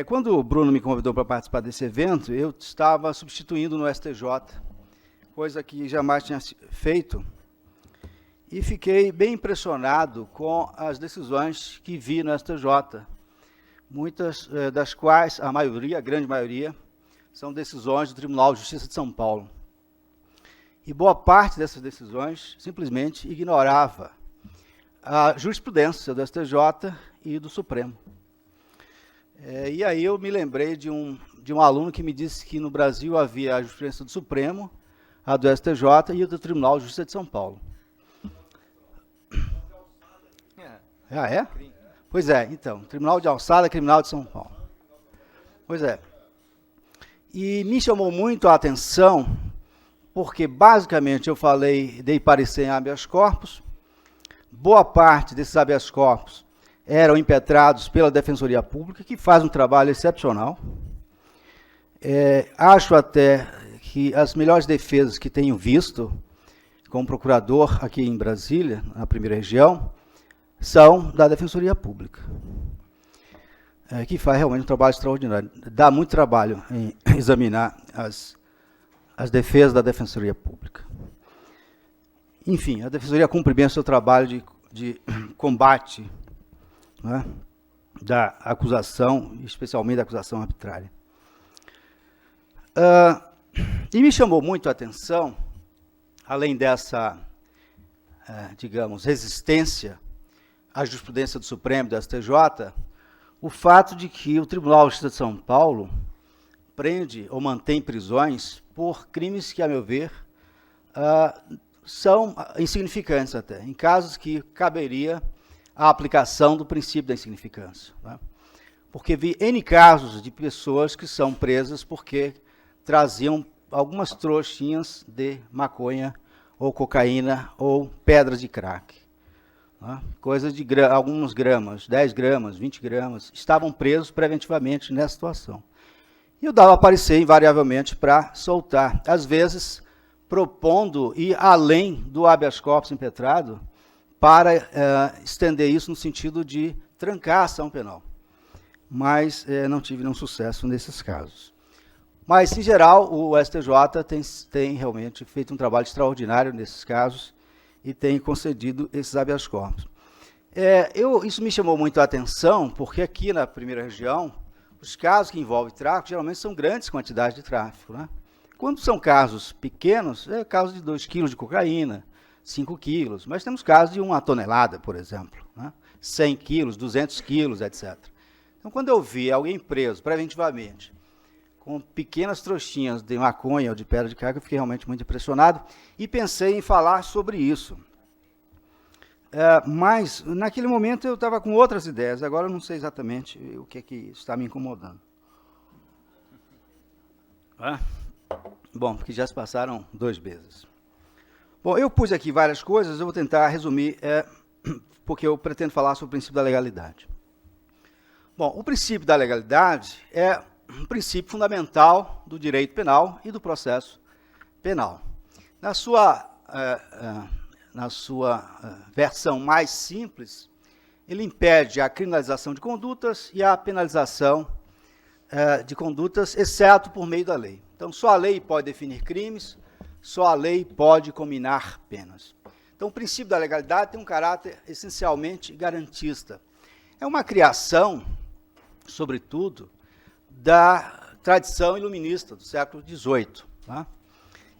Quando o Bruno me convidou para participar desse evento, eu estava substituindo no STJ, coisa que jamais tinha feito, e fiquei bem impressionado com as decisões que vi no STJ, muitas das quais, a maioria, a grande maioria, são decisões do Tribunal de Justiça de São Paulo. E boa parte dessas decisões simplesmente ignorava a jurisprudência do STJ e do Supremo. E aí eu me lembrei de um aluno que me disse que no Brasil havia a jurisprudência do Supremo, a do STJ e a do Tribunal de Justiça de São Paulo. Ah, é? Pois é, então, Tribunal de Alçada, Criminal de São Paulo. Pois é. E me chamou muito a atenção, porque basicamente eu dei parecer em habeas corpus, boa parte desses habeas corpus eram impetrados pela Defensoria Pública, que faz um trabalho excepcional. Acho até que as melhores defesas que tenho visto como procurador aqui em Brasília, na primeira região, são da Defensoria Pública, que faz realmente um trabalho extraordinário. Dá muito trabalho em examinar as defesas da Defensoria Pública. Enfim, a Defensoria cumpre bem o seu trabalho de combate, né, da acusação, especialmente da acusação arbitrária. E me chamou muito a atenção, além dessa, digamos, resistência à jurisprudência do Supremo e do STJ, o fato de que o Tribunal de Justiça de São Paulo prende ou mantém prisões por crimes que, a meu ver, são insignificantes até, em casos que caberia a aplicação do princípio da insignificância. Né? Porque vi N casos de pessoas que são presas porque traziam algumas trouxinhas de maconha ou cocaína ou pedras de crack. Né? Coisas de alguns gramas, 10 gramas, 20 gramas, estavam presos preventivamente nessa situação. E eu dava a parecer invariavelmente para soltar, às vezes propondo ir além do habeas corpus impetrado para estender isso no sentido de trancar a ação penal. Mas não tive nenhum sucesso nesses casos. Mas, em geral, o STJ tem realmente feito um trabalho extraordinário nesses casos e tem concedido esses habeas corpus. Isso me chamou muito a atenção, porque aqui na primeira região, os casos que envolvem tráfico geralmente são grandes quantidades de tráfico. Né? Quando são casos pequenos, é caso de 2 quilos de cocaína, 5 quilos, mas temos casos de 1 tonelada, por exemplo, né? 100 quilos, 200 quilos, etc. Então, quando eu vi alguém preso preventivamente, com pequenas trouxinhas de maconha ou de pedra de crack, eu fiquei realmente muito impressionado e pensei em falar sobre isso. Mas, naquele momento, eu estava com outras ideias, agora eu não sei exatamente o que está me incomodando. Bom, porque já se passaram 2 meses. Bom, eu pus aqui várias coisas, eu vou tentar resumir, porque eu pretendo falar sobre o princípio da legalidade. Bom, o princípio da legalidade é um princípio fundamental do direito penal e do processo penal. Na sua versão mais simples, ele impede a criminalização de condutas e a penalização de condutas, exceto por meio da lei. Então, só a lei pode definir crimes, só a lei pode combinar penas. Então, o princípio da legalidade tem um caráter essencialmente garantista. É uma criação, sobretudo, da tradição iluminista do século XVIII, tá?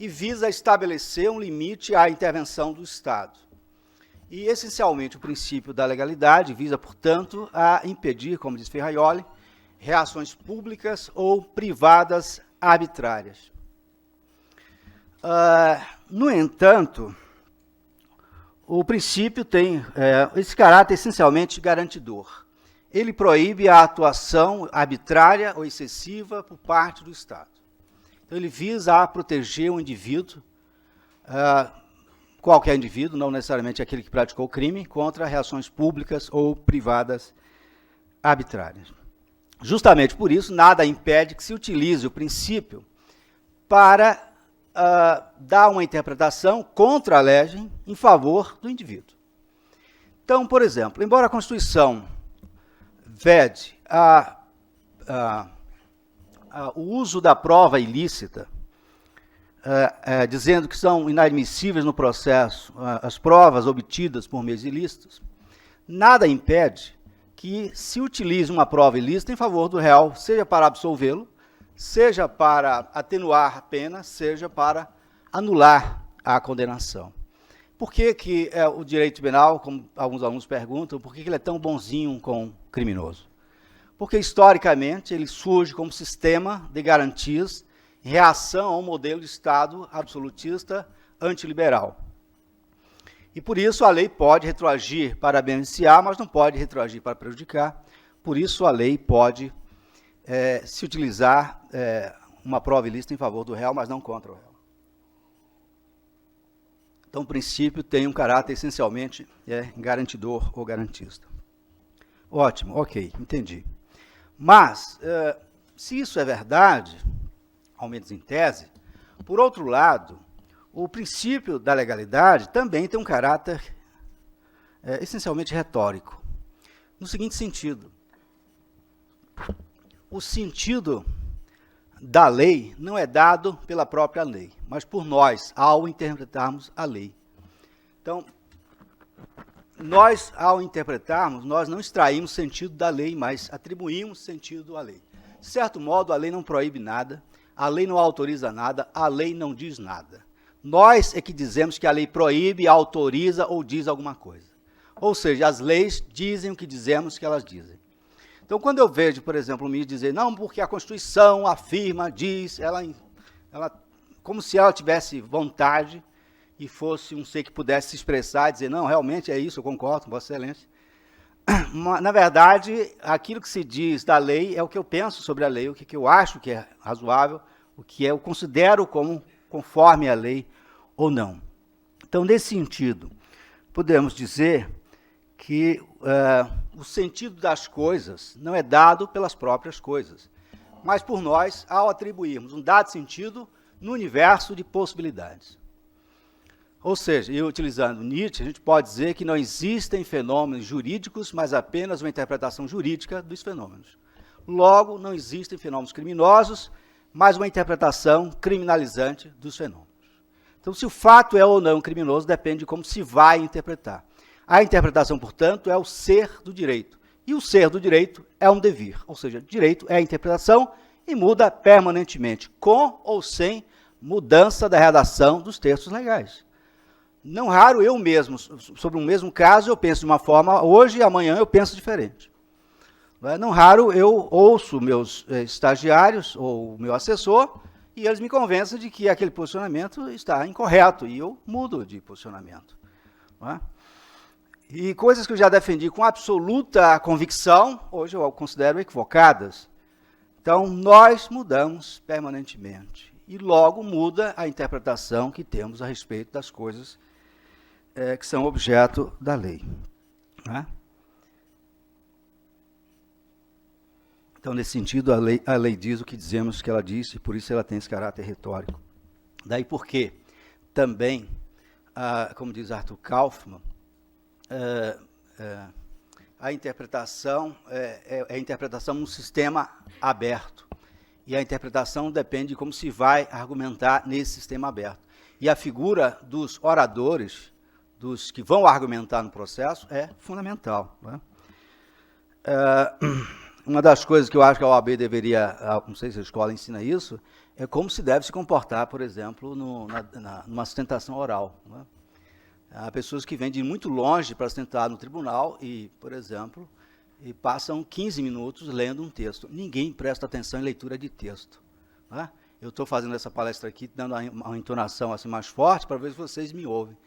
E visa estabelecer um limite à intervenção do Estado. E, essencialmente, o princípio da legalidade visa, portanto, a impedir, como diz Ferraioli, reações públicas ou privadas arbitrárias. No entanto, o princípio tem esse caráter essencialmente garantidor. Ele proíbe a atuação arbitrária ou excessiva por parte do Estado. Então, ele visa a proteger o indivíduo, qualquer indivíduo, não necessariamente aquele que praticou o crime, contra reações públicas ou privadas arbitrárias. Justamente por isso, nada impede que se utilize o princípio para dar uma interpretação contra a lei em favor do indivíduo. Então, por exemplo, embora a Constituição vede a o uso da prova ilícita, dizendo que são inadmissíveis no processo as provas obtidas por meios ilícitos, nada impede que se utilize uma prova ilícita em favor do réu, seja para absolvê-lo, seja para atenuar a pena, seja para anular a condenação. Por que o direito penal, como alguns alunos perguntam, por que ele é tão bonzinho com o criminoso? Porque, historicamente, ele surge como sistema de garantias em reação a um modelo de Estado absolutista antiliberal. E, por isso, a lei pode retroagir para beneficiar, mas não pode retroagir para prejudicar. Por isso, a lei pode se utilizar uma prova ilícita em favor do réu, mas não contra o réu. Então, o princípio tem um caráter essencialmente garantidor ou garantista. Ótimo, ok, entendi. Mas, se isso é verdade, ao menos em tese, por outro lado, o princípio da legalidade também tem um caráter essencialmente retórico, no seguinte sentido: o sentido da lei não é dado pela própria lei, mas por nós, ao interpretarmos a lei. Então, nós, ao interpretarmos, nós não extraímos sentido da lei, mas atribuímos sentido à lei. De certo modo, a lei não proíbe nada, a lei não autoriza nada, a lei não diz nada. Nós é que dizemos que a lei proíbe, autoriza ou diz alguma coisa. Ou seja, as leis dizem o que dizemos que elas dizem. Então, quando eu vejo, por exemplo, o ministro dizer, não, porque a Constituição afirma, diz, ela como se ela tivesse vontade e fosse um ser que pudesse se expressar e dizer, não, realmente é isso, eu concordo com Vossa Excelência. Na verdade, aquilo que se diz da lei é o que eu penso sobre a lei, o que eu acho que é razoável, o que eu considero como conforme a lei ou não. Então, nesse sentido, podemos dizer que o sentido das coisas não é dado pelas próprias coisas, mas por nós, ao atribuirmos um dado sentido no universo de possibilidades. Ou seja, e utilizando Nietzsche, a gente pode dizer que não existem fenômenos jurídicos, mas apenas uma interpretação jurídica dos fenômenos. Logo, não existem fenômenos criminosos, mas uma interpretação criminalizante dos fenômenos. Então, se o fato é ou não criminoso, depende de como se vai interpretar. A interpretação, portanto, é o ser do direito. E o ser do direito é um devir. Ou seja, direito é a interpretação e muda permanentemente, com ou sem mudança da redação dos textos legais. Não raro eu mesmo, sobre um mesmo caso, eu penso de uma forma hoje e amanhã eu penso diferente. Não raro eu ouço meus estagiários ou o meu assessor e eles me convencem de que aquele posicionamento está incorreto e eu mudo de posicionamento. Não é? E coisas que eu já defendi com absoluta convicção, hoje eu considero equivocadas. Então, nós mudamos permanentemente. E logo muda a interpretação que temos a respeito das coisas que são objeto da lei. Né? Então, nesse sentido, a lei diz o que dizemos que ela disse, e por isso ela tem esse caráter retórico. Daí porque também, como diz Arthur Kaufmann, a interpretação é a interpretação num sistema aberto. E a interpretação depende de como se vai argumentar nesse sistema aberto. E a figura dos oradores, dos que vão argumentar no processo, é fundamental. Né? Uma das coisas que eu acho que a OAB deveria, não sei se a escola ensina isso, é como se deve se comportar, por exemplo, numa sustentação oral. Né? Há pessoas que vêm de muito longe para sustentar no tribunal e, por exemplo, passam 15 minutos lendo um texto. Ninguém presta atenção em leitura de texto. Né? Eu estou fazendo essa palestra aqui, dando uma entonação assim mais forte para ver se vocês me ouvem.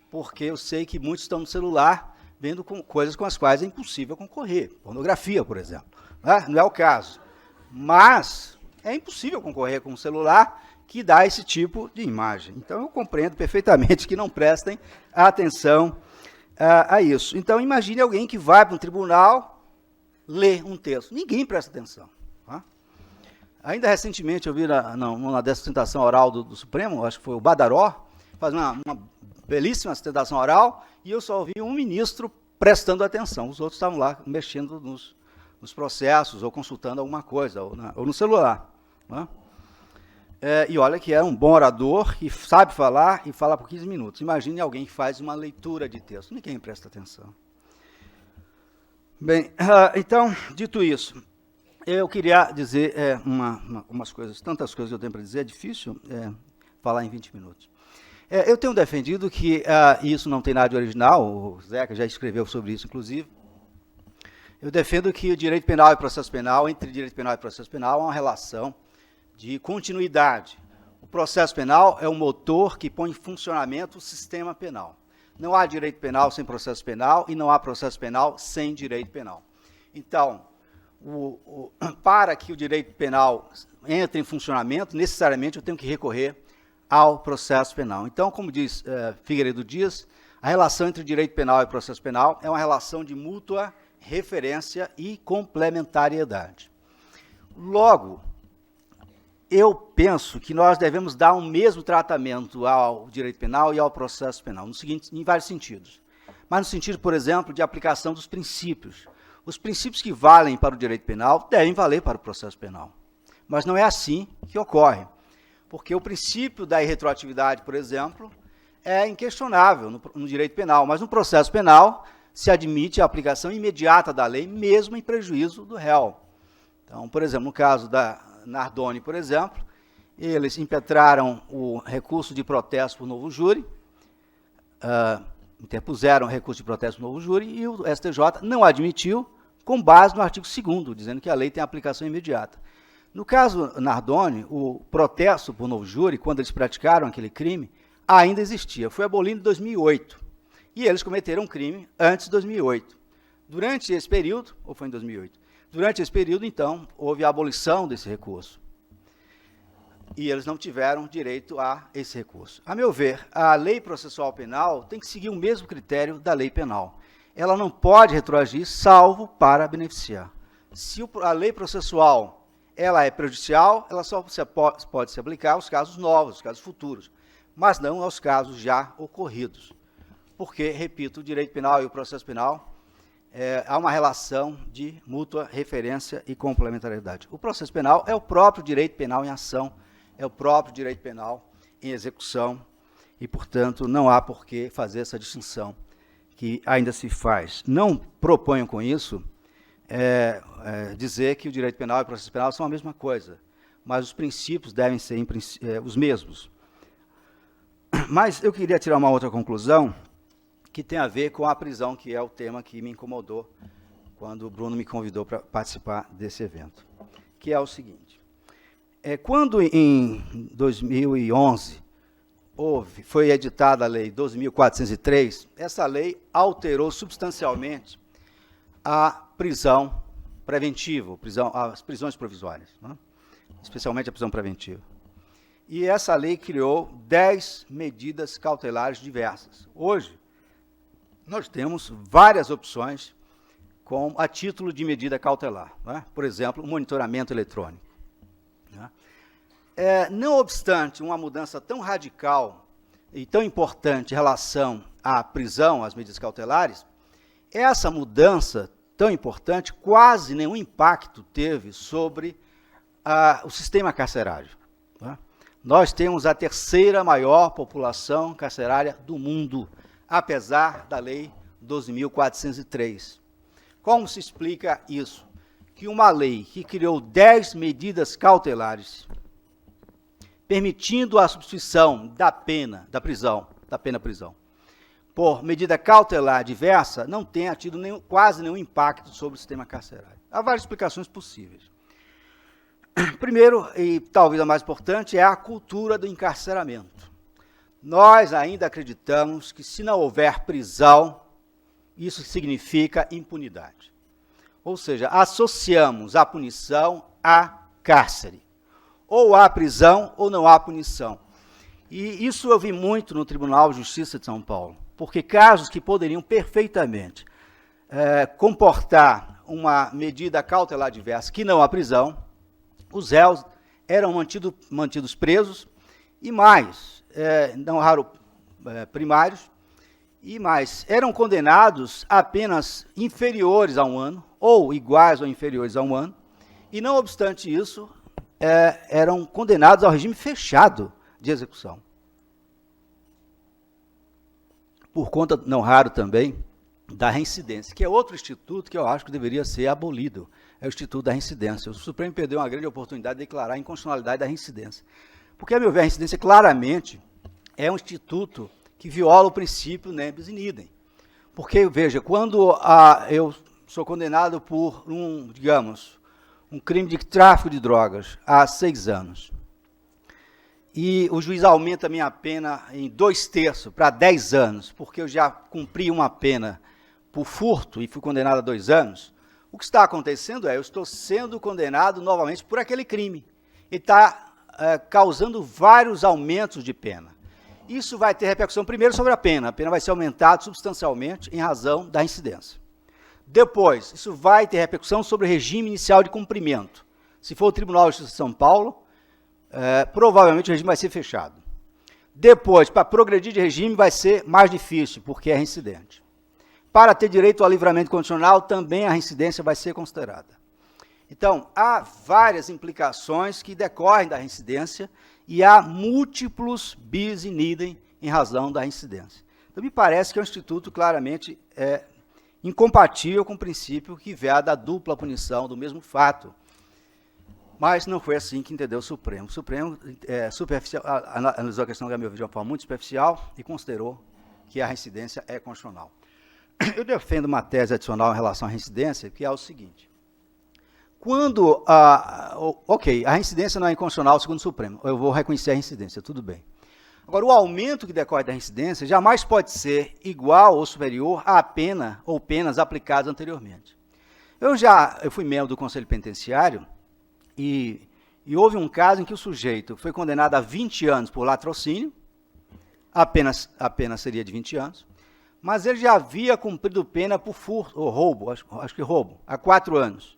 Porque eu sei que muitos estão no celular vendo coisas com as quais é impossível concorrer. Pornografia, por exemplo. Né? Não é o caso. Mas é impossível concorrer com um celular que dá esse tipo de imagem. Então, eu compreendo perfeitamente que não prestem atenção a isso. Então, imagine alguém que vai para um tribunal ler um texto. Ninguém presta atenção. Tá? Ainda recentemente, eu vi numa dessa sustentação oral do Supremo, acho que foi o Badaró, fazendo uma belíssima sustentação oral, e eu só ouvi um ministro prestando atenção. Os outros estavam lá mexendo nos nos processos, ou consultando alguma coisa, ou no celular. Né? E olha que é um bom orador, que sabe falar e fala por 15 minutos. Imagine alguém que faz uma leitura de texto. Ninguém presta atenção. Bem, então, dito isso, eu queria dizer umas coisas, tantas coisas que eu tenho para dizer, é difícil falar em 20 minutos. Eu tenho defendido que isso não tem nada de original, o Zeca já escreveu sobre isso, inclusive. Eu defendo que o direito penal e processo penal, entre direito penal e processo penal, há uma relação de continuidade. O processo penal é o motor que põe em funcionamento o sistema penal. Não há direito penal sem processo penal e não há processo penal sem direito penal. Então, para que o direito penal entre em funcionamento, necessariamente eu tenho que recorrer ao processo penal. Então, como diz Figueiredo Dias, a relação entre direito penal e processo penal é uma relação de mútua referência e complementariedade. Logo, eu penso que nós devemos dar o mesmo tratamento ao direito penal e ao processo penal, em vários sentidos. Mas no sentido, por exemplo, de aplicação dos princípios. Os princípios que valem para o direito penal devem valer para o processo penal. Mas não é assim que ocorre. Porque o princípio da irretroatividade, por exemplo, é inquestionável no direito penal, mas no processo penal se admite a aplicação imediata da lei, mesmo em prejuízo do réu. Então, por exemplo, no caso da Nardoni, por exemplo, eles impetraram o recurso de protesto por novo júri, interpuseram o recurso de protesto por novo júri, e o STJ não admitiu, com base no artigo 2º, dizendo que a lei tem aplicação imediata. No caso Nardoni, o protesto por novo júri, quando eles praticaram aquele crime, ainda existia. Foi abolido em 2008. E eles cometeram um crime antes de 2008. Durante esse período, ou foi em 2008? Durante esse período, então, houve a abolição desse recurso. E eles não tiveram direito a esse recurso. A meu ver, a lei processual penal tem que seguir o mesmo critério da lei penal. Ela não pode retroagir, salvo para beneficiar. Se a lei processual ela é prejudicial, ela só pode se aplicar aos casos novos, aos casos futuros, mas não aos casos já ocorridos. Porque, repito, o direito penal e o processo penal há uma relação de mútua referência e complementariedade. O processo penal é o próprio direito penal em ação, é o próprio direito penal em execução, e, portanto, não há por que fazer essa distinção que ainda se faz. Não proponho com isso dizer que o direito penal e o processo penal são a mesma coisa, mas os princípios devem ser os mesmos. Mas eu queria tirar uma outra conclusão, que tem a ver com a prisão, que é o tema que me incomodou quando o Bruno me convidou para participar desse evento, que é o seguinte. Quando, em 2011, foi editada a Lei 12.403, essa lei alterou substancialmente a prisão preventiva, as prisões provisórias, né? Especialmente a prisão preventiva. E essa lei criou 10 medidas cautelares diversas. Hoje, nós temos várias opções a título de medida cautelar. Né? Por exemplo, o monitoramento eletrônico. Né? Não obstante uma mudança tão radical e tão importante em relação à prisão, às medidas cautelares, essa mudança tão importante quase nenhum impacto teve sobre o sistema carcerário. Né? Nós temos a terceira maior população carcerária do mundo, apesar da Lei 12.403. Como se explica isso? Que uma lei que criou 10 medidas cautelares, permitindo a substituição da pena prisão, por medida cautelar diversa, não tenha tido quase nenhum impacto sobre o sistema carcerário. Há várias explicações possíveis. Primeiro, e talvez a mais importante, é a cultura do encarceramento. Nós ainda acreditamos que, se não houver prisão, isso significa impunidade. Ou seja, associamos a punição a cárcere. Ou há prisão ou não há punição. E isso eu vi muito no Tribunal de Justiça de São Paulo, porque casos que poderiam perfeitamente comportar uma medida cautelar diversa, que não há prisão, os réus eram mantidos presos, e mais, não raro primários, e mais, eram condenados a penas inferiores a 1 ano ou iguais ou inferiores a 1 ano, e, não obstante isso, eram condenados ao regime fechado de execução. Por conta, não raro também, da reincidência, que é outro instituto que eu acho que deveria ser abolido, é o Instituto da Reincidência. O Supremo perdeu uma grande oportunidade de declarar a inconstitucionalidade da reincidência. Porque, a meu ver, a reincidência claramente é um instituto que viola o princípio nebis in idem. Porque, veja, quando eu sou condenado por digamos, um crime de tráfico de drogas há 6 anos, e o juiz aumenta a minha pena em 2/3 para 10 anos, porque eu já cumpri uma pena por furto e fui condenado a 2 anos, o que está acontecendo eu estou sendo condenado novamente por aquele crime. E está causando vários aumentos de pena. Isso vai ter repercussão primeiro sobre a pena vai ser aumentada substancialmente em razão da incidência. Depois, isso vai ter repercussão sobre o regime inicial de cumprimento. Se for o Tribunal de Justiça de São Paulo, provavelmente o regime vai ser fechado. Depois, para progredir de regime, vai ser mais difícil, porque é reincidente. Para ter direito ao livramento condicional, também a reincidência vai ser considerada. Então, há várias implicações que decorrem da reincidência e há múltiplos bis in idem em razão da reincidência. Então, me parece que é um instituto claramente incompatível com o princípio que veda a dupla punição do mesmo fato. Mas não foi assim que entendeu o Supremo. O Supremo analisou a questão, a meu ver, de uma forma muito superficial e considerou que a reincidência é constitucional. Eu defendo uma tese adicional em relação à reincidência, que é o seguinte. Quando, a reincidência não é inconstitucional segundo o Supremo, eu vou reconhecer a reincidência, tudo bem. Agora, o aumento que decorre da reincidência jamais pode ser igual ou superior à pena ou penas aplicadas anteriormente. Eu fui membro do Conselho Penitenciário e houve um caso em que o sujeito foi condenado a 20 anos por latrocínio, a pena seria de 20 anos, mas ele já havia cumprido pena por furto, ou roubo, acho que roubo, há 4 anos.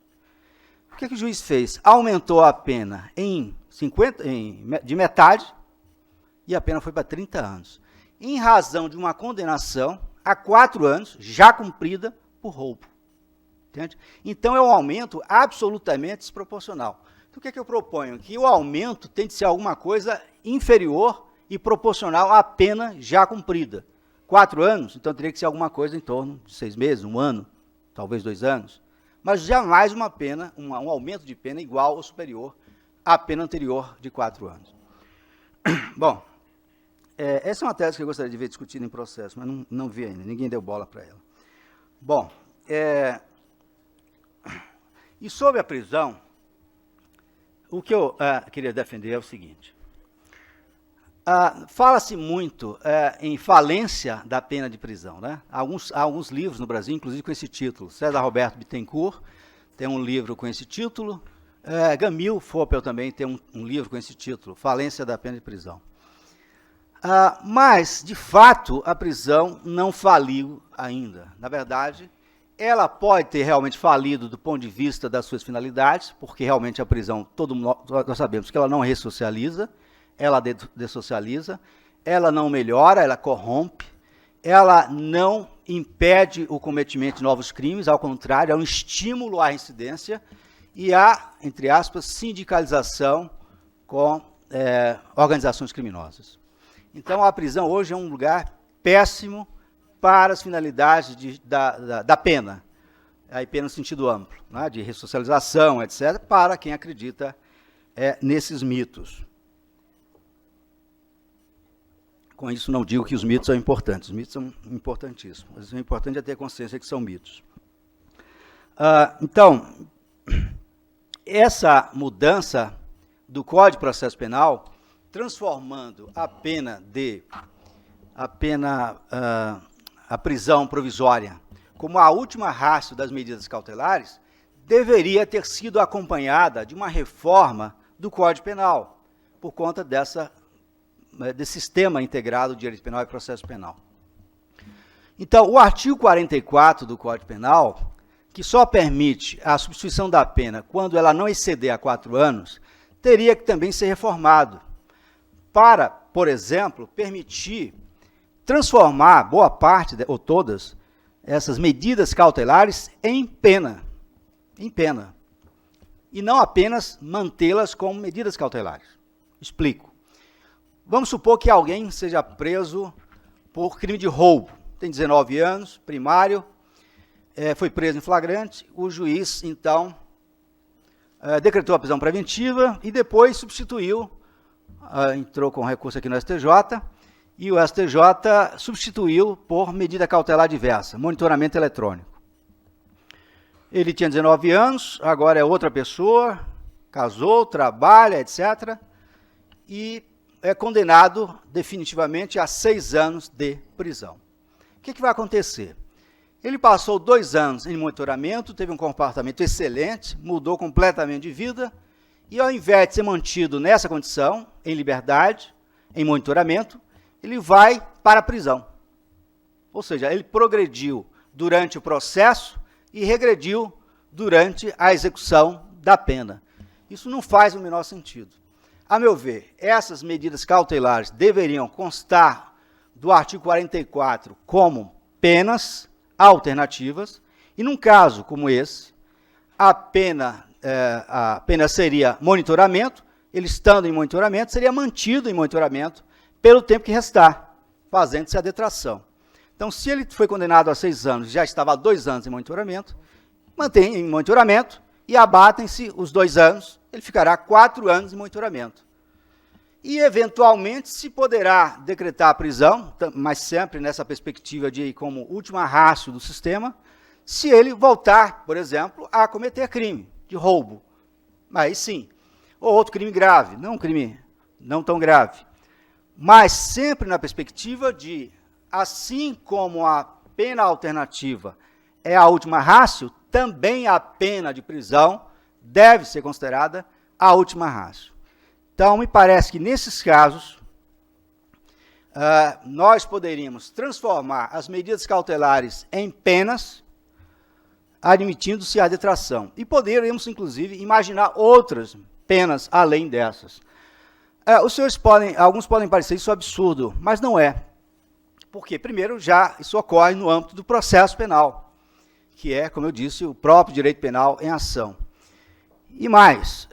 O que o juiz fez? Aumentou a pena de metade, e a pena foi para 30 anos, em razão de uma condenação há 4 anos, já cumprida por roubo. Entende? Então, é um aumento absolutamente desproporcional. Então, o que eu proponho? Que o aumento tem de ser alguma coisa inferior e proporcional à pena já cumprida. 4 anos, então teria que ser alguma coisa em torno de 6 meses, 1 ano, talvez 2 anos. Mas jamais uma pena, um aumento de pena igual ou superior à pena anterior de 4 anos. Bom, essa é uma tese que eu gostaria de ver discutida em processo, mas não vi ainda, ninguém deu bola para ela. Bom, e sobre a prisão, o que eu queria defender é o seguinte. Fala-se muito em falência da pena de prisão. Né? Há alguns livros no Brasil, inclusive com esse título. César Roberto Bittencourt tem um livro com esse título. Gamil Foppel também tem um livro com esse título, Falência da Pena de Prisão. Mas, de fato, a prisão não faliu ainda. Na verdade, ela pode ter realmente falido do ponto de vista das suas finalidades, porque realmente a prisão, nós sabemos que ela não ressocializa, ela dessocializa, ela não melhora, ela corrompe, ela não impede o cometimento de novos crimes, ao contrário, é um estímulo à reincidência e à, entre aspas, sindicalização com organizações criminosas. Então, a prisão hoje é um lugar péssimo para as finalidades da pena, aí pena no sentido amplo, né, de ressocialização, etc., para quem acredita nesses mitos. Com isso, não digo que os mitos são importantes. Os mitos são importantíssimos. Mas o importante é ter consciência que são mitos. Então, essa mudança do Código de Processo Penal, transformando a prisão provisória como a última ratio das medidas cautelares, deveria ter sido acompanhada de uma reforma do Código Penal, por conta desse sistema integrado de direito penal e processo penal. Então, o artigo 44 do Código Penal, que só permite a substituição da pena quando ela não exceder a 4 anos, teria que também ser reformado para, por exemplo, permitir transformar boa parte, ou todas, essas medidas cautelares em pena. em pena, e não apenas mantê-las como medidas cautelares. Explico. Vamos supor que alguém seja preso por crime de roubo. Tem 19 anos, primário, foi preso em flagrante, o juiz, então, decretou a prisão preventiva e depois substituiu, entrou com recurso aqui no STJ, e o STJ substituiu por medida cautelar diversa, monitoramento eletrônico. Ele tinha 19 anos, agora é outra pessoa, casou, trabalha, etc., e é condenado definitivamente a 6 anos de prisão. O que vai acontecer? Ele passou 2 anos em monitoramento, teve um comportamento excelente, mudou completamente de vida, e ao invés de ser mantido nessa condição, em liberdade, em monitoramento, ele vai para a prisão. Ou seja, ele progrediu durante o processo e regrediu durante a execução da pena. Isso não faz o menor sentido. A meu ver, essas medidas cautelares deveriam constar do artigo 44 como penas alternativas, e num caso como esse, a pena seria monitoramento, ele estando em monitoramento, seria mantido em monitoramento pelo tempo que restar, fazendo-se a detração. Então, se ele foi condenado a 6 anos, já estava há 2 anos em monitoramento, mantém em monitoramento e abatem-se os 2 anos, ele ficará 4 anos em monitoramento. E, eventualmente, se poderá decretar a prisão, mas sempre nessa perspectiva de como última ratio do sistema, se ele voltar, por exemplo, a cometer crime de roubo. Aí sim. Ou outro crime grave, não um crime não tão grave. Mas sempre na perspectiva de, assim como a pena alternativa é a última ratio, também a pena de prisão deve ser considerada a última ratio. Então, me parece que, nesses casos, nós poderíamos transformar as medidas cautelares em penas, admitindo-se a detração. E poderíamos, inclusive, imaginar outras penas além dessas. Alguns podem parecer isso absurdo, mas não é. Porque, primeiro, já isso ocorre no âmbito do processo penal, que é, como eu disse, o próprio direito penal em ação. E mais,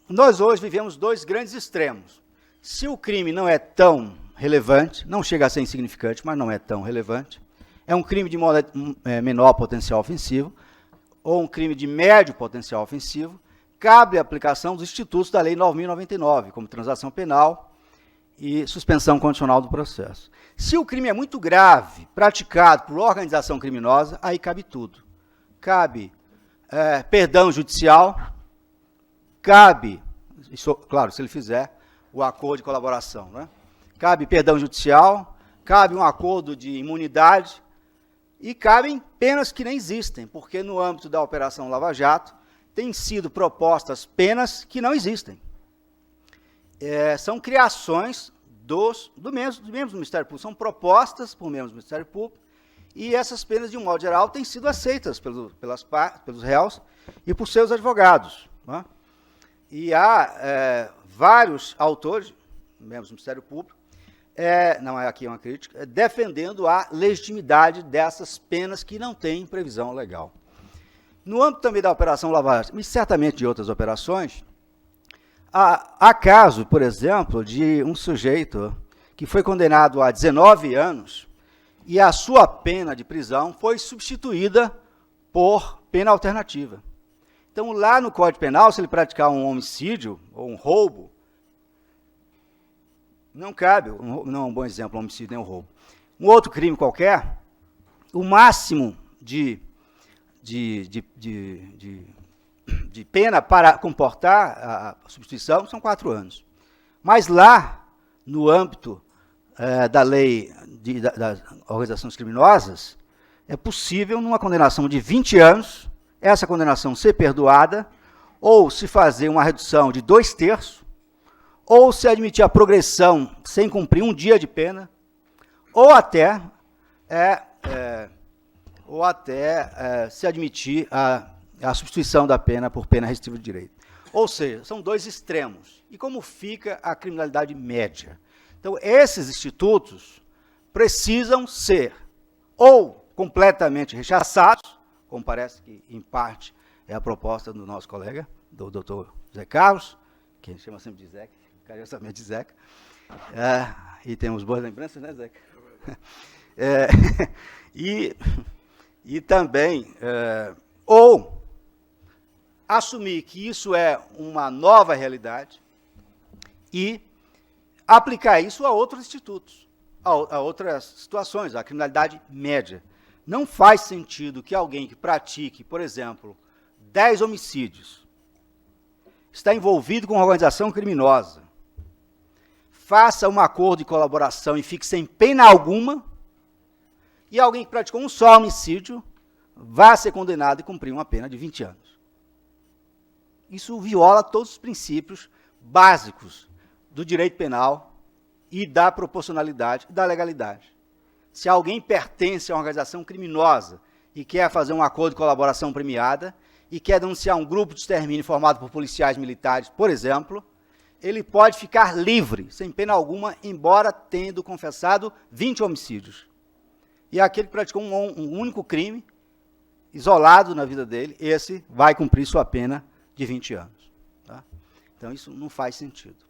nós hoje vivemos 2 grandes extremos. Se o crime não é tão relevante, não chega a ser insignificante, mas não é tão relevante, é um crime de menor potencial ofensivo, ou um crime de médio potencial ofensivo, cabe a aplicação dos institutos da Lei 9.099, como transação penal e suspensão condicional do processo. Se o crime é muito grave, praticado por organização criminosa, aí cabe tudo. Cabe perdão judicial, cabe, isso, claro, se ele fizer o acordo de colaboração, né? Cabe perdão judicial, cabe um acordo de imunidade e cabem penas que nem existem, porque no âmbito da Operação Lava Jato têm sido propostas penas que não existem. São criações dos membros do Ministério Público, são propostas por membros do Ministério Público, e essas penas, de um modo geral, têm sido aceitas pelos réus e por seus advogados. Né? E há vários autores, membros do Ministério Público, não é aqui uma crítica, defendendo a legitimidade dessas penas que não têm previsão legal. No âmbito também da Operação Lava Jato, e certamente de outras operações, há caso, por exemplo, de um sujeito que foi condenado a 19 anos e a sua pena de prisão foi substituída por pena alternativa. Então, lá no Código Penal, se ele praticar um homicídio ou um roubo, não cabe, não é um bom exemplo, um homicídio nem um roubo. Um outro crime qualquer, o máximo de pena para comportar a substituição são 4 anos. Mas lá, no âmbito da lei das organizações criminosas, é possível, numa condenação de 20 anos, essa condenação ser perdoada, ou se fazer uma redução de 2/3, ou se admitir a progressão sem cumprir um dia de pena, ou até se admitir a substituição da pena por pena restritiva de direito. Ou seja, são 2 extremos. E como fica a criminalidade média? Então, esses institutos precisam ser ou completamente rechaçados, como parece que, em parte, é a proposta do nosso colega, do Dr. Zé Carlos, que a gente chama sempre de Zeca, carinhosamente de Zeca. E temos boas lembranças, né, Zeca? E também, ou assumir que isso é uma nova realidade e aplicar isso a outros institutos, a outras situações, a criminalidade média. Não faz sentido que alguém que pratique, por exemplo, 10 homicídios, está envolvido com uma organização criminosa, faça um acordo de colaboração e fique sem pena alguma, e alguém que praticou um só homicídio vá ser condenado e cumprir uma pena de 20 anos. Isso viola todos os princípios básicos do direito penal e da proporcionalidade e da legalidade. Se alguém pertence a uma organização criminosa e quer fazer um acordo de colaboração premiada e quer denunciar um grupo de extermínio formado por policiais militares, por exemplo, ele pode ficar livre, sem pena alguma, embora tendo confessado 20 homicídios. E aquele que praticou um único crime, isolado na vida dele, esse vai cumprir sua pena de 20 anos. Tá? Então, isso não faz sentido.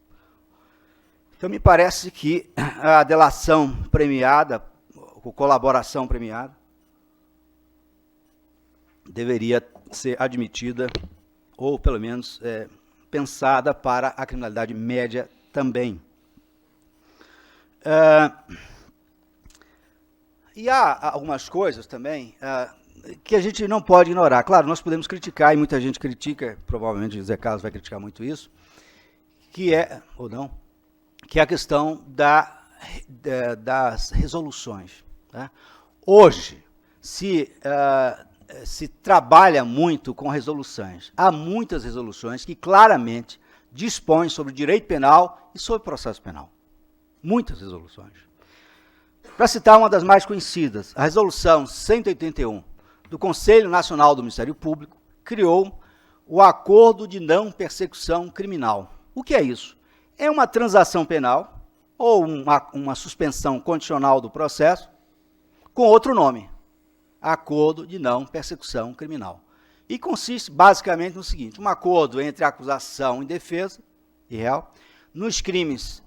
Então, me parece que a delação premiada, ou colaboração premiada, deveria ser admitida, ou pelo menos pensada para a criminalidade média também. E há algumas coisas também que a gente não pode ignorar. Claro, nós podemos criticar, e muita gente critica, provavelmente o Zé Carlos vai criticar muito isso, que é, ou não, que é a questão das resoluções. Tá? Hoje, se trabalha muito com resoluções. Há muitas resoluções que claramente dispõem sobre direito penal e sobre processo penal. Muitas resoluções. Para citar uma das mais conhecidas, a Resolução 181 do Conselho Nacional do Ministério Público criou o Acordo de Não Persecução Criminal. O que é isso? É uma transação penal ou uma suspensão condicional do processo com outro nome. Acordo de Não Persecução Criminal. E consiste basicamente no seguinte, um acordo entre a acusação e defesa, e réu, nos crimes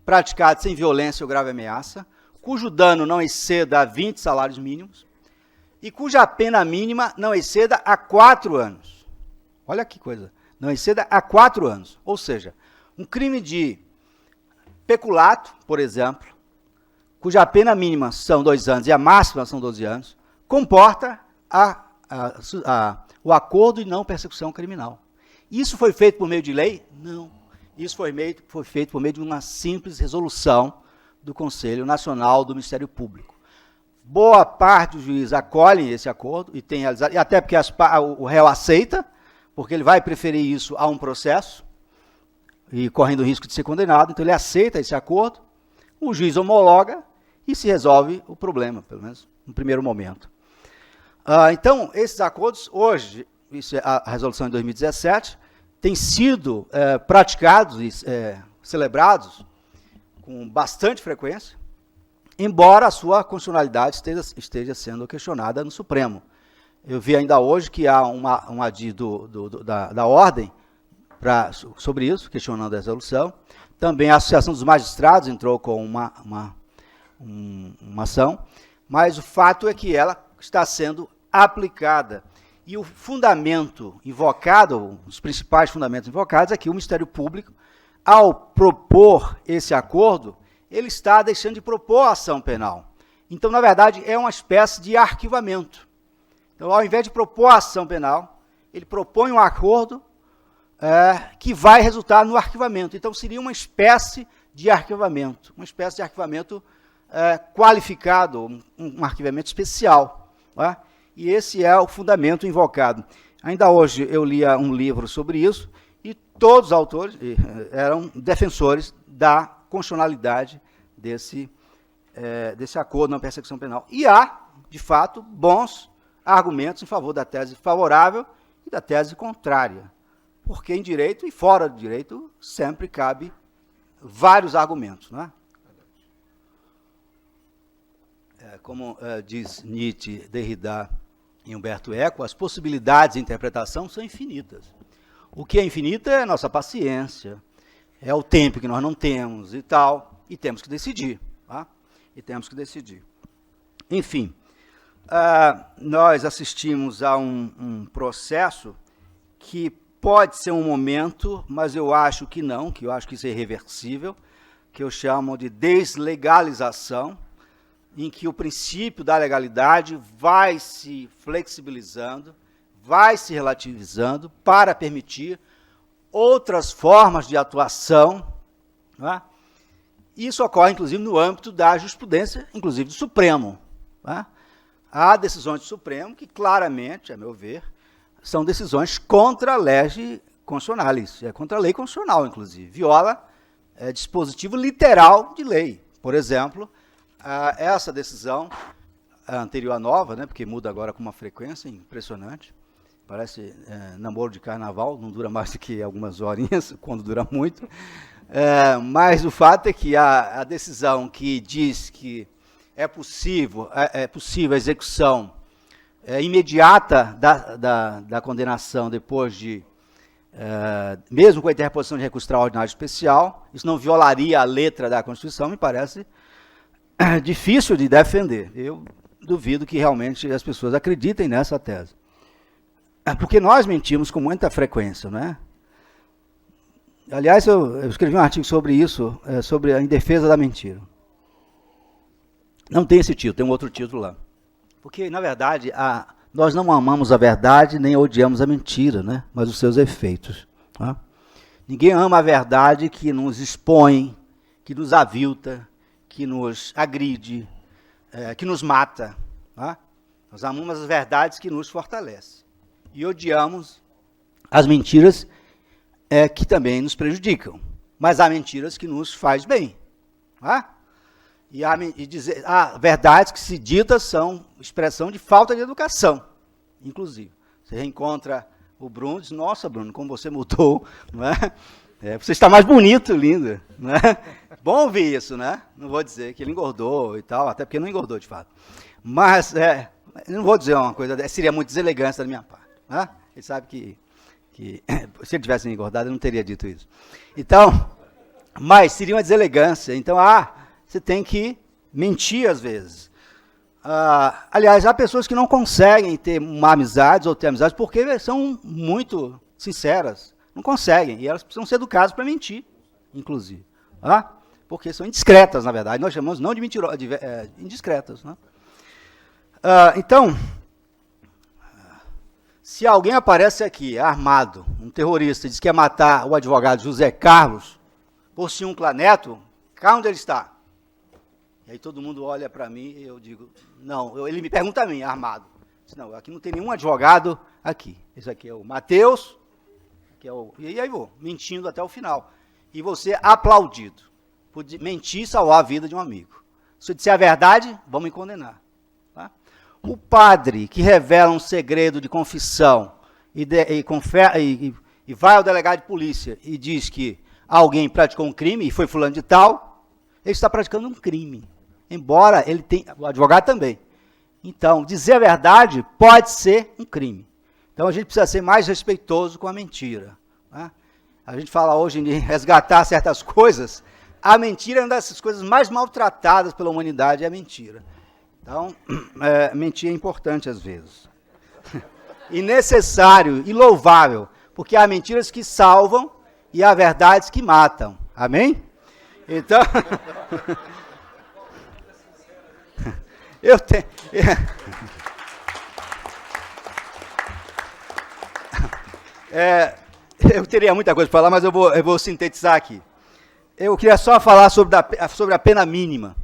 praticados sem violência ou grave ameaça, cujo dano não exceda 20 salários mínimos e cuja pena mínima não exceda a 4 anos. Olha que coisa, não exceda a 4 anos. Ou seja, um crime de peculato, por exemplo, cuja pena mínima são 2 anos e a máxima são 12 anos, comporta o acordo de não persecução criminal. Isso foi feito por meio de lei? Não. Isso foi feito por meio de uma simples resolução do Conselho Nacional do Ministério Público. Boa parte dos juízes acolhem esse acordo e tem realizado, e até porque o réu aceita, porque ele vai preferir isso a um processo, e correndo o risco de ser condenado, então ele aceita esse acordo, o juiz homologa e se resolve o problema, pelo menos no primeiro momento. Então, esses acordos, hoje, isso é a resolução de 2017, têm sido praticados e celebrados com bastante frequência, embora a sua constitucionalidade esteja sendo questionada no Supremo. Eu vi ainda hoje que há um adi da Ordem sobre isso, questionando a resolução. Também a Associação dos Magistrados entrou com uma ação, mas o fato é que ela está sendo aplicada. E o fundamento invocado, os principais fundamentos invocados, é que o Ministério Público, ao propor esse acordo, ele está deixando de propor a ação penal. Então, na verdade, é uma espécie de arquivamento. Então, ao invés de propor a ação penal, ele propõe um acordo que vai resultar no arquivamento. Então, seria uma espécie de arquivamento qualificado, um arquivamento especial. Não é? E esse é o fundamento invocado. Ainda hoje eu lia um livro sobre isso, e todos os autores eram defensores da constitucionalidade desse acordo de não persecução penal. E há, de fato, bons argumentos em favor da tese favorável e da tese contrária. Porque em direito e fora do direito sempre cabe vários argumentos. Não é? Como diz Nietzsche, Derrida, em Humberto Eco, as possibilidades de interpretação são infinitas. O que é infinito é a nossa paciência, é o tempo que nós não temos e tal, e temos que decidir. Tá? E temos que decidir. Enfim, nós assistimos a um processo que pode ser um momento, mas eu acho que não, que eu acho que isso é irreversível, que eu chamo de deslegalização, em que o princípio da legalidade vai se flexibilizando, vai se relativizando para permitir outras formas de atuação. Não é? Isso ocorre, inclusive, no âmbito da jurisprudência, inclusive do Supremo. Não é? Há decisões do Supremo que, claramente, a meu ver, são decisões contra a lege constitucionalis, contra a lei constitucional, inclusive. Viola dispositivo literal de lei. Por exemplo, essa decisão anterior à nova, né, porque muda agora com uma frequência impressionante, parece namoro de carnaval, não dura mais do que algumas horinhas, quando dura muito, mas o fato é que a decisão que diz que é possível a execução imediata da condenação depois de, mesmo com a interposição de recurso extraordinário especial, isso não violaria a letra da Constituição, me parece difícil de defender. Eu duvido que realmente as pessoas acreditem nessa tese. Porque nós mentimos com muita frequência, né? Aliás, eu escrevi um artigo sobre isso, sobre a Em Defesa da Mentira. Não tem esse título, tem um outro título lá. Porque, na verdade, nós não amamos a verdade nem odiamos a mentira, né? Mas os seus efeitos. Tá? Ninguém ama a verdade que nos expõe, que nos avilta, que nos agride, que nos mata. Tá? Nós amamos as verdades que nos fortalecem. E odiamos as mentiras que também nos prejudicam. Mas há mentiras que nos faz bem. Tá? Há verdades que se ditas são expressão de falta de educação, inclusive. Você reencontra o Bruno e diz, nossa, Bruno, como você mudou, não é? Você está mais bonito, lindo. Não é? Bom ouvir isso, né? Não vou dizer que ele engordou e tal, até porque não engordou de fato. Mas, não vou dizer uma coisa, seria muito deselegância da minha parte. Né? Ele sabe que se ele tivesse engordado, eu não teria dito isso. Então, mas seria uma deselegância. Então, você tem que mentir às vezes. Aliás, há pessoas que não conseguem ter uma amizade ou ter amizade porque são muito sinceras. Não conseguem. E elas precisam ser educadas para mentir, inclusive. Porque são indiscretas, na verdade. Nós chamamos não de mentirosas, indiscretas. Né? Então, se alguém aparece aqui armado, um terrorista, e diz que ia matar o advogado José Carlos, por Ciúncula Neto, cá onde ele está? E aí todo mundo olha para mim e eu digo, não, ele me pergunta a mim, armado. Diz, não, aqui não tem nenhum advogado aqui. Esse aqui é o Matheus, e aí vou, mentindo até o final. E você aplaudido, por mentir e salvar a vida de um amigo. Se eu disser a verdade, vão me condenar. Tá? O padre que revela um segredo de confissão e vai ao delegado de polícia e diz que alguém praticou um crime e foi fulano de tal, ele está praticando um crime. Embora ele tenha, o advogado também. Então, dizer a verdade pode ser um crime. Então, a gente precisa ser mais respeitoso com a mentira. Né? A gente fala hoje de resgatar certas coisas. A mentira é uma dessas coisas mais maltratadas pela humanidade, é a mentira. Então, mentir é importante às vezes. E necessário, e louvável, porque há mentiras que salvam e há verdades que matam. Amém? Então... Eu teria muita coisa para falar, mas eu vou sintetizar aqui. Eu queria só falar sobre a pena mínima.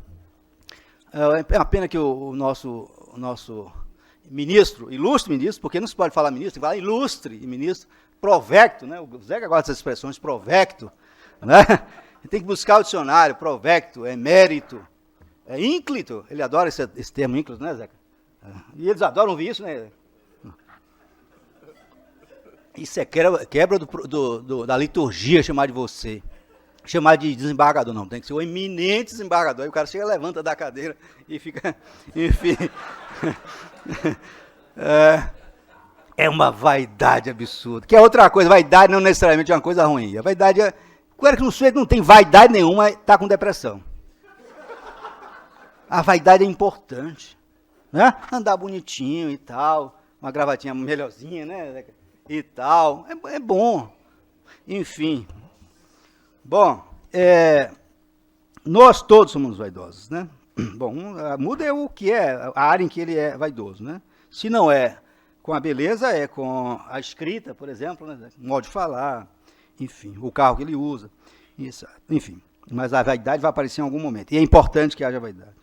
É uma pena que o nosso ministro, ilustre ministro, porque não se pode falar ministro, tem que falar ilustre ministro, provecto, né? O Zeca gosta dessas expressões, provecto, né? Tem que buscar o dicionário, provecto, emérito, ínclito, ele adora esse termo ínclito, né, Zeca? E eles adoram ouvir isso, né? Isso é quebra da liturgia, chamar de você. Chamar de desembargador, não, tem que ser o eminente desembargador. Aí o cara chega, levanta da cadeira e fica, enfim. É uma vaidade absurda. Que é outra coisa, vaidade não necessariamente é uma coisa ruim. A vaidade é... O cara que no sujeito não tem vaidade nenhuma, está com depressão. A vaidade é importante. Né? Andar bonitinho e tal, uma gravatinha melhorzinha, né? E tal. É bom. Enfim. Bom, nós todos somos vaidosos, né? Bom, muda é o que é, a área em que ele é vaidoso, né? Se não é com a beleza, é com a escrita, por exemplo, né? O modo de falar, enfim, o carro que ele usa, isso, enfim. Mas a vaidade vai aparecer em algum momento, e é importante que haja vaidade.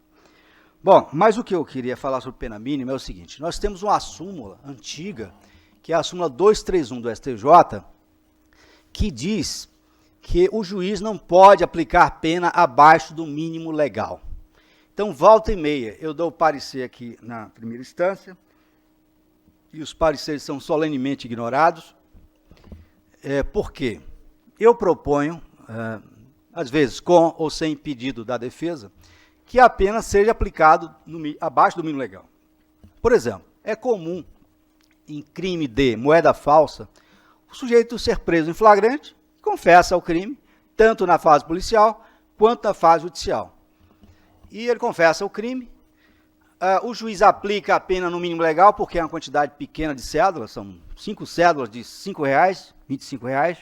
Bom, mas o que eu queria falar sobre pena mínima é o seguinte, nós temos uma súmula antiga, que é a súmula 231 do STJ, que diz que o juiz não pode aplicar pena abaixo do mínimo legal. Então, volta e meia, eu dou o parecer aqui na primeira instância, e os pareceres são solenemente ignorados. Por quê? Eu proponho, às vezes com ou sem pedido da defesa, que a pena seja aplicada abaixo do mínimo legal. Por exemplo, é comum, em crime de moeda falsa, o sujeito ser preso em flagrante, confessa o crime, tanto na fase policial quanto na fase judicial. E ele confessa o crime, o juiz aplica a pena no mínimo legal, porque é uma quantidade pequena de cédulas, são 5 cédulas de R$5, R$25,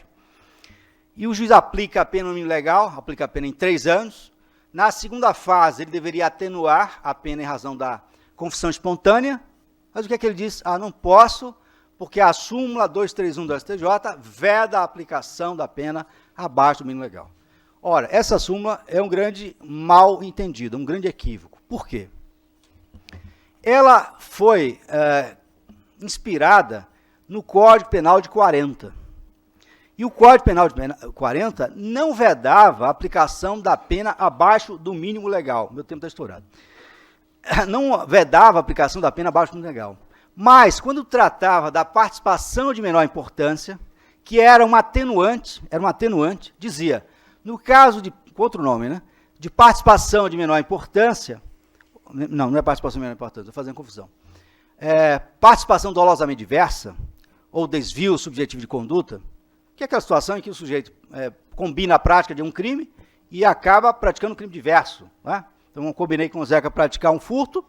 e o juiz aplica a pena no mínimo legal, aplica a pena em 3 anos. Na segunda fase, ele deveria atenuar a pena em razão da confissão espontânea, mas o que é que ele diz? Não posso, porque a súmula 231 do STJ veda a aplicação da pena abaixo do mínimo legal. Ora, essa súmula é um grande mal entendido, um grande equívoco. Por quê? Ela foi inspirada no Código Penal de 40. E o Código Penal de 40 não vedava a aplicação da pena abaixo do mínimo legal. Meu tempo está estourado. Não vedava a aplicação da pena abaixo do mínimo legal. Mas, quando tratava da participação de menor importância, que era uma atenuante, dizia, no caso de, com outro nome, né, de participação de menor importância, não é participação de menor importância, estou fazendo confusão, participação dolosamente diversa, ou desvio subjetivo de conduta, que é aquela situação em que o sujeito combina a prática de um crime e acaba praticando um crime diverso. Né? Então, eu combinei com o Zeca praticar um furto,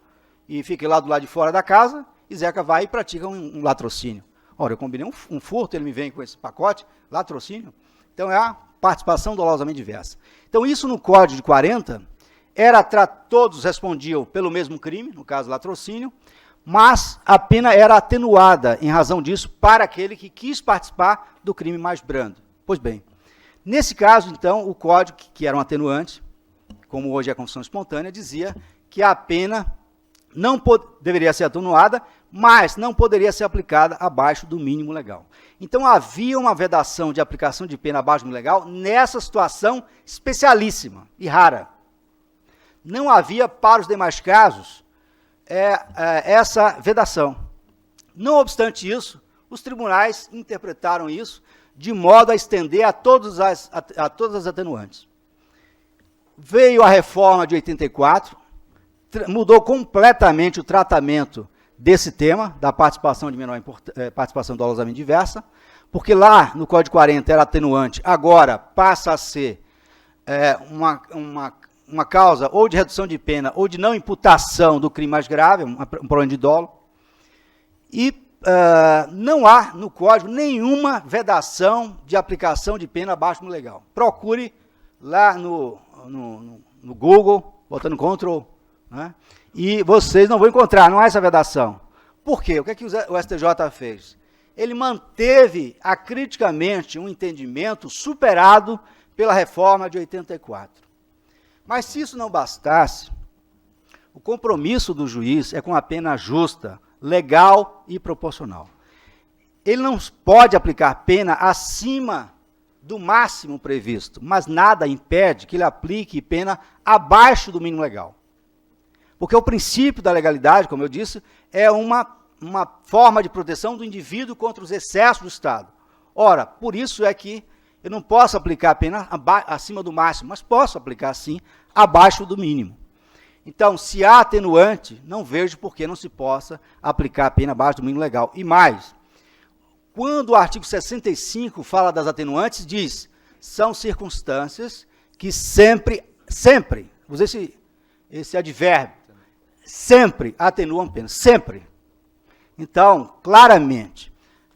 e fiquei lá do lado de fora da casa, e Zeca vai e pratica um latrocínio. Ora, eu combinei um furto, ele me vem com esse pacote, latrocínio, então é a participação dolosamente diversa. Então, isso no Código de 40, todos respondiam pelo mesmo crime, no caso latrocínio, mas a pena era atenuada em razão disso para aquele que quis participar do crime mais brando. Pois bem, nesse caso, então, o Código, que era um atenuante, como hoje é a confissão espontânea, dizia que a pena não deveria ser atenuada, mas não poderia ser aplicada abaixo do mínimo legal. Então, havia uma vedação de aplicação de pena abaixo do mínimo legal nessa situação especialíssima e rara. Não havia, para os demais casos, essa vedação. Não obstante isso, os tribunais interpretaram isso de modo a estender a todas as atenuantes. Veio a reforma de 84, mudou completamente o tratamento desse tema, da participação de menor participação dolosamente diversa, porque lá no Código 40 era atenuante, agora passa a ser uma causa ou de redução de pena ou de não imputação do crime mais grave, um problema de dolo, e não há no Código nenhuma vedação de aplicação de pena abaixo do legal. Procure lá no Google, botando Ctrl, né? E vocês não vão encontrar, não há essa vedação. Por quê? O que é que o STJ fez? Ele manteve acriticamente um entendimento superado pela reforma de 84. Mas se isso não bastasse, o compromisso do juiz é com a pena justa, legal e proporcional. Ele não pode aplicar pena acima do máximo previsto, mas nada impede que ele aplique pena abaixo do mínimo legal. Porque o princípio da legalidade, como eu disse, é uma forma de proteção do indivíduo contra os excessos do Estado. Ora, por isso é que eu não posso aplicar a pena acima do máximo, mas posso aplicar, sim, abaixo do mínimo. Então, se há atenuante, não vejo por que não se possa aplicar a pena abaixo do mínimo legal. E mais, quando o artigo 65 fala das atenuantes, diz, são circunstâncias que sempre, usa esse advérbio, sempre atenuam pena, sempre. Então, claramente,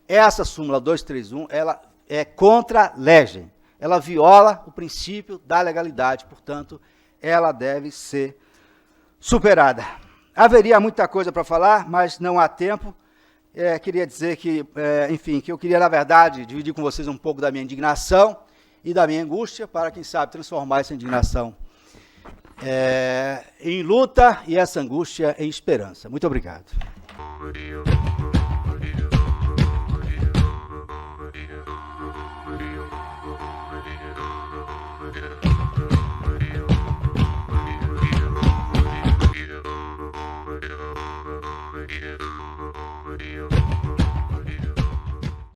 essa súmula 231, ela é contra legem. Ela viola o princípio da legalidade, portanto, ela deve ser superada. Haveria muita coisa para falar, mas não há tempo. Queria dizer que, enfim, que eu queria, na verdade, dividir com vocês um pouco da minha indignação e da minha angústia, para, quem sabe, transformar essa indignação em luta e essa angústia em esperança. Muito obrigado. Video.